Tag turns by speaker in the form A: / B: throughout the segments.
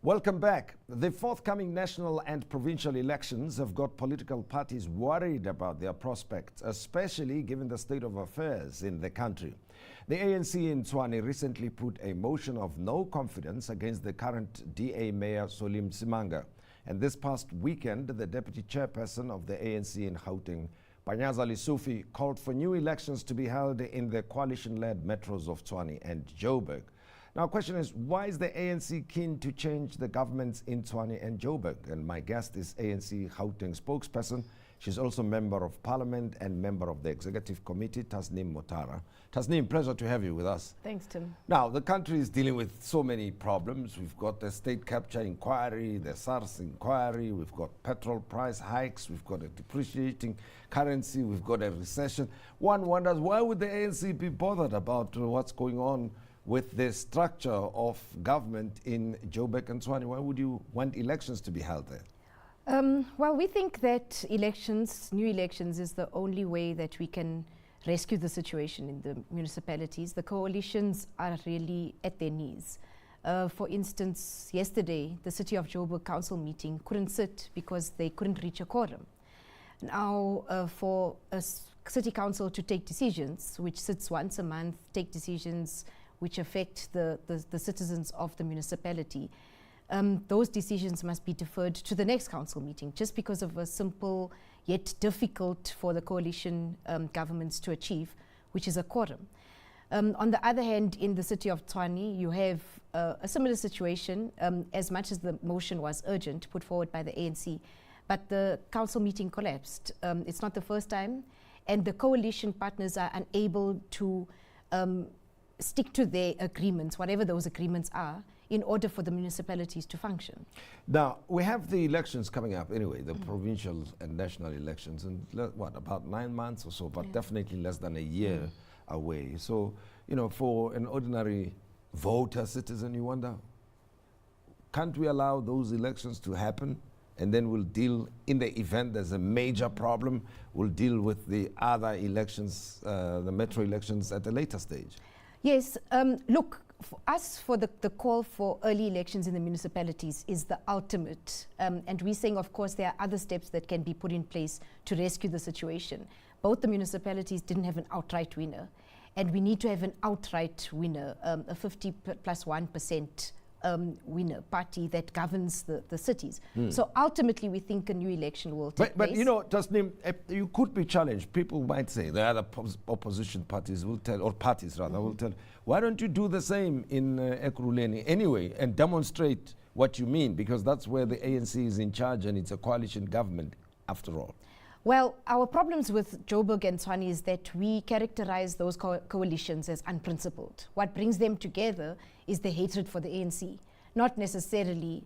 A: Welcome back. The forthcoming national and provincial elections have got political parties worried about their prospects, especially given the state of affairs in the country. The ANC in Tshwane recently put a motion of no confidence against the current DA Mayor Solim Simanga. And this past weekend, the deputy chairperson of the ANC in Gauteng, Panyaza Lisufi, called for new elections to be held in the coalition-led metros of Tshwane and Joburg. Now, the question is, why is the ANC keen to change the governments in Tshwane and Joburg? And my guest is ANC Gauteng spokesperson. She's also member of parliament and member of the executive committee, Tasneem Motara. Tasneem, pleasure to have you with us.
B: Thanks, Tim.
A: Now, the country is dealing with so many problems. We've got the state capture inquiry, the SARS inquiry, we've got petrol price hikes, we've got a depreciating currency, we've got a recession. One wonders, why would the ANC be bothered about what's going on with the structure of government in Joburg and Tshwane? Why would you want elections to be held there?
B: Well, we think that new elections is the only way that we can rescue the situation in the municipalities. The coalitions are really at their knees. For instance, yesterday, the City of Joburg Council meeting couldn't sit because they couldn't reach a quorum. Now, for a City Council to take decisions, which sits once a month, take decisions which affect the citizens of the municipality, those decisions must be deferred to the next council meeting just because of a simple yet difficult for the coalition governments to achieve, which is a quorum. On the other hand, in the city of Tshwane, you have a similar situation, as much as the motion was urgent put forward by the ANC, but the council meeting collapsed. It's not the first time, and the coalition partners are unable to stick to their agreements, whatever those agreements are, in order for the municipalities to function.
A: Now, we have the elections coming up anyway, the provincial and national elections, and what, about 9 months or so, but definitely less than a year away. So, you know, for an ordinary voter, citizen, you wonder, can't we allow those elections to happen? And then we'll deal, in the event there's a major problem, we'll deal with the other elections, the metro elections at a later stage.
B: Yes, look, for us, for the call for early elections in the municipalities is the ultimate. And we're saying, of course, there are other steps that can be put in place to rescue the situation. Both the municipalities didn't have an outright winner. And we need to have an outright winner, a 50+1% winner party that governs the cities. So ultimately, we think a new election will take place.
A: But you know, Tasneem, you could be challenged. People might say, the other opposition parties will tell, or parties rather, will tell, why don't you do the same in Ekurhuleni anyway and demonstrate what you mean? Because that's where the ANC is in charge and it's a coalition government after all.
B: Well, our problems with Joburg and Tshwane is that we characterize those coalitions as unprincipled. What brings them together is the hatred for the ANC, not necessarily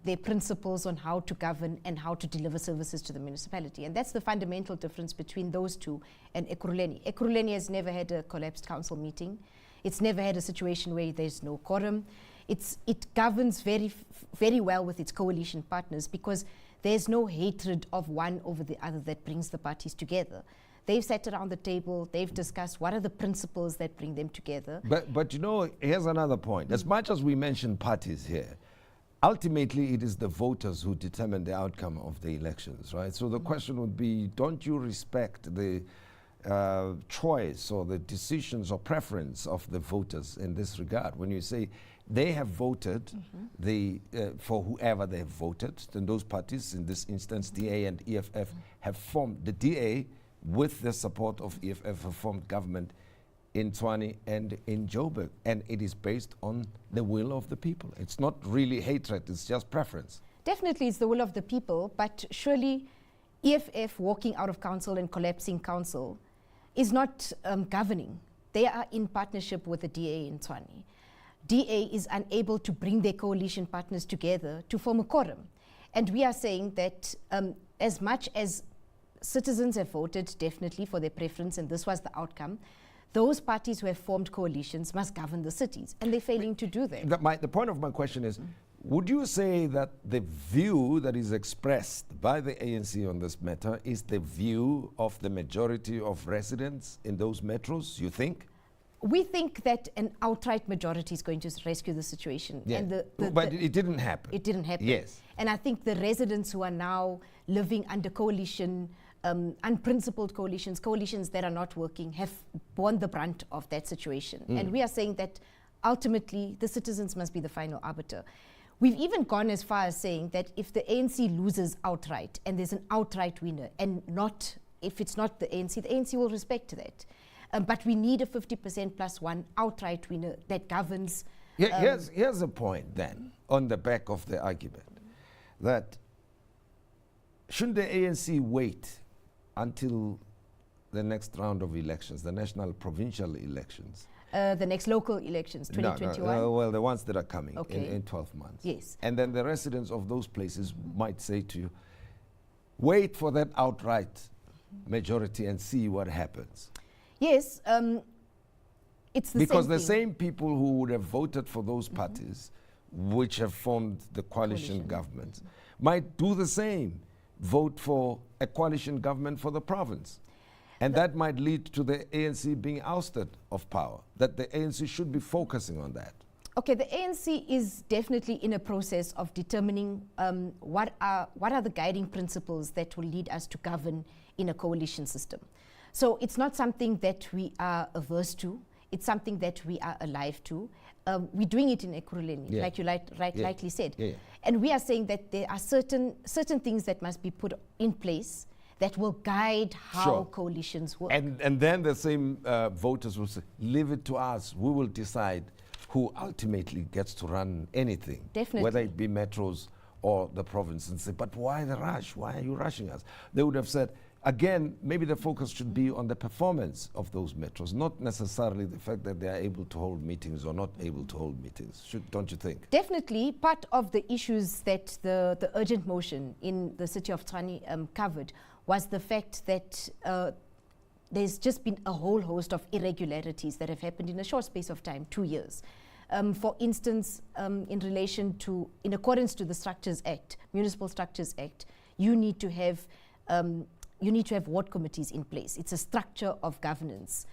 B: their principles on how to govern and how to deliver services to the municipality. And that's the fundamental difference between those two and Ekurhuleni. Ekurhuleni has never had a collapsed council meeting. It's never had a situation where there's no quorum. It governs very well with its coalition partners because there's no hatred of one over the other that brings the parties together. They've sat around the table, they've discussed what are the principles that bring them together.
A: But you know, here's another point. As much as we mention parties here, ultimately it is the voters who determine the outcome of the elections, right? So the question would be, don't you respect the choice or the decisions or preference of the voters in this regard? When you say they have voted for whoever they have voted, then those parties, in this instance DA and EFF, have formed, the DA with the support of EFF have formed government in Tshwane and in Joburg, and it is based on the will of the people. It's not really hatred, it's just preference.
B: Definitely it's the will of the people, but surely EFF walking out of council and collapsing council is not governing. They are in partnership with the DA in Tshwane. DA is unable to bring their coalition partners together to form a quorum. And we are saying that as much as citizens have voted definitely for their preference, and this was the outcome, those parties who have formed coalitions must govern the cities, and they're failing to do that.
A: The point of my question is, would you say that the view that is expressed by the ANC on this matter is the view of the majority of residents in those metros, you think?
B: We think that an outright majority is going to rescue the situation.
A: Yeah.
B: And
A: but it didn't happen.
B: It didn't happen.
A: Yes.
B: And I think the residents who are now living under coalition, unprincipled coalitions that are not working, have borne the brunt of that situation. And we are saying that ultimately the citizens must be the final arbiter. We've even gone as far as saying that if the ANC loses outright and there's an outright winner, and not, if it's not the ANC will respect that. But we need a 50% plus one outright winner that governs.
A: Here's a point then, on the back of the argument, that shouldn't the ANC wait until the next round of elections, the national provincial elections?
B: The next local elections, 2021?
A: No, well, the ones that are coming
B: Okay.
A: in 12 months.
B: Yes.
A: And then the residents of those places might say to you, wait for that outright majority and see what happens.
B: Yes, it's the
A: Because
B: same
A: the
B: thing.
A: same people who would have voted for those parties, which have formed the coalition government, might do the same, vote for a coalition government for the province. And that might lead to the ANC being ousted of power, that the ANC should be focusing on that.
B: Okay, the ANC is definitely in a process of determining what are the guiding principles that will lead us to govern in a coalition system. So it's not something that we are averse to. It's something that we are alive to. We're doing it in Ekurhuleni, like you rightly said. And we are saying that there are certain things that must be put in place that will guide how coalitions work.
A: And then the same voters will say, leave it to us. We will decide who ultimately gets to run anything.
B: Definitely.
A: Whether it be metros or the province, and say, but why the rush? Why are you rushing us? They would have said, again, maybe the focus should be on the performance of those metros, not necessarily the fact that they are able to hold meetings or not able to hold meetings. Don't you think?
B: Definitely, part of the issues that the urgent motion in the city of Tshwane covered was the fact that there's just been a whole host of irregularities that have happened in a short space of time, 2 years. For instance, in accordance to the Structures Act, Municipal Structures Act, you need to have ward committees in place. It's a structure of governance.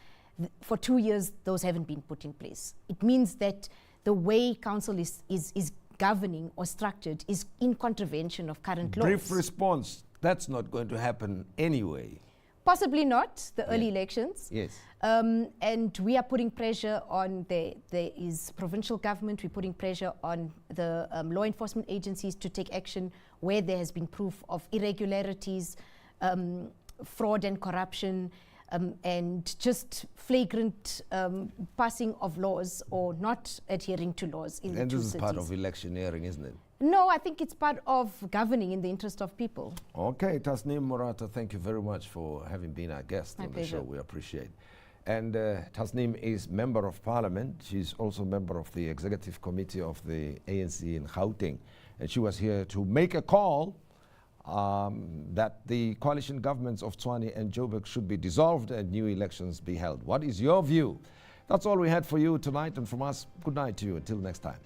B: For 2 years, those haven't been put in place. It means that the way council is governing or structured is in contravention of current laws.
A: Brief response, that's not going to happen anyway.
B: Possibly not, the early elections.
A: Yes.
B: And we are putting pressure on, there is provincial government, we're putting pressure on the law enforcement agencies to take action where there has been proof of irregularities, fraud and corruption, and just flagrant passing of laws or not adhering to laws in the two cities.
A: And this is part of electioneering, isn't it?
B: No, I think it's part of governing in the interest of people.
A: Okay, Tasneem Motara, thank you very much for having been our guest on the show. We appreciate it. And Tasneem is Member of Parliament. She's also member of the Executive Committee of the ANC in Gauteng. And she was here to make a call that the coalition governments of Tshwane and Joburg should be dissolved and new elections be held. What is your view? That's all we had for you tonight, and from us, good night to you. Until next time.